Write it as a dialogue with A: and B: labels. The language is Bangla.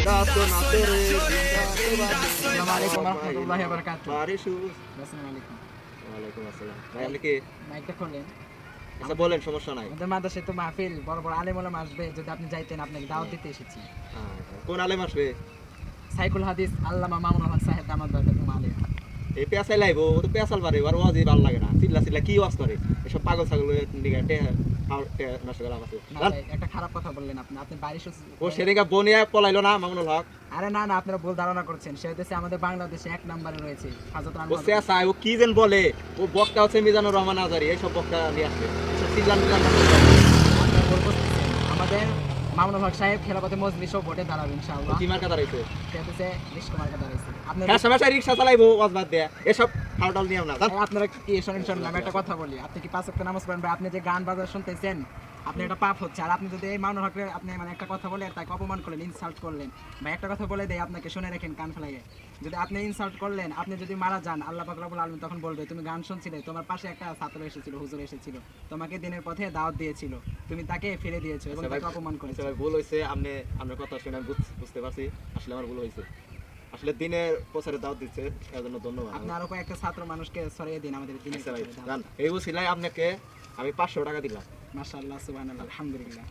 A: রাত নাচে রে
B: আসসালামু আলাইকুম ওয়া রাহমাতুল্লাহি ওয়া বারাকাতুহু।
A: বারিশুস।
B: আসসালামু আলাইকুম।
A: ওয়ালাইকুম আসসালাম। ভাই আপনি কি?
B: মাইকটা খোলেন।
A: আচ্ছা বলেন, সমস্যা নাই।
B: আমাদের মাদ্রাসায় তো মাহফিল, বড় বড় আলেম ওলামা আসবে। যদি আপনি যাইতেন, আপনাকে দাওয়াত দিতে এসেছি।
A: কোন আলেম আসবে?
B: সাইকুল হাদিস আল্লামা মামুনুল হক সাহেব দামাত বারকাতুহু আলাইহি।
A: এই পেঁচাই লাইব, ও তো পেঁচাল পারে, আর ওয়াজই ভালো লাগে না। চিল্লা চিল্লা কি ওয়াজ করে? এসব পাগল ছাগল দিকে নষ্ট করা আছে।
B: না ভাই, একটা খারাপ কথা বললেন আপনি। আপনি বারিশ
A: ও সেদিকে বনিয়া পলাইলো না মামুনুল হক?
B: আরে না না, আপনারা ভুল ধারণা করছেন। সে হইতেছে আমাদের বাংলাদেশে 1 নম্বরে রয়েছে হাজরত
A: ও
B: আনোয়ার।
A: চেঁচায়, ও কি যেন বলে। ও বক্তা হচ্ছে মিজানুর রহমান আজারি, এইসব বক্তা নিয়ে আসছে। এসব চিল্লান মিল্লান না করতে হবে।
B: আপনারা ভুল করতেছেন। আমাদের মামুনুল হক সাহেব খেলাপথে মজলিসও ভোটে দাঁড়াবে ইনশাআল্লাহ।
A: কি মার্কা দাঁড়াইছে?
B: সে হইতেছে রিস্কমার্কে দাঁড়াইছে। আপনারা
A: হ্যাঁ, সমস্যা রিক্সা চালাইবো ওয়াজ বাদ দেয়া। এসব ফাউটাল নিয়ম না।
B: আপনারা কি শোনেন শোনেন, আমি একটা কথা বলি। আপনি কি 5 ওয়াক্ত নামাজ পড়েন ভাই? আপনি যে গান বাজনা শুনতেছেন, আপনি এটা পাপ হচ্ছে। আর আপনি যদি এই মামুনুল হকরে আপনি মানে একটা কথা বলে তাকে অপমান করলেন, ইনসাল্ট করলেন, বা একটা কথা বলে দেয় আপনাকে, শুনে রাখেন কান ফেলাইয়ে। যদি আপনি ইনসাল্ট করলেন, আপনি যদি মারা যান, আল্লাহ পাক রব্বুল আলামিন তখন বলবে তুমি গান শুনছিলে, তোমার পাশে একটা ছাত্র এসেছিল, হুজুর এসেছিল, তোমাকে দিনের পথে দাওয়াত দিয়েছিল, তুমি তাকে ফিরে দিয়েছো এবং তাকে অপমান করেছো।
A: ভাই ভুল হয়েছে, আপনার কথা শুনে আমি বুঝতে পারছি। আসলে আমার ভুল হয়েছে। আসলে দিনের প্রচারে দাওয়াত দিচ্ছে, এর জন্য ধন্যবাদ।
B: আপনি আরো কয়েকটা ছাত্র মানুষকে ছড়িয়ে দিন আমাদের দিনের
A: আচ্ছা ভাই,
B: পথে।
A: জান এই বুঝিলাই আপনাকে আমি 500 টাকা দিলাম।
B: মাশাআল্লাহ, সুবহানাল্লাহ, আলহামদুলিল্লাহ।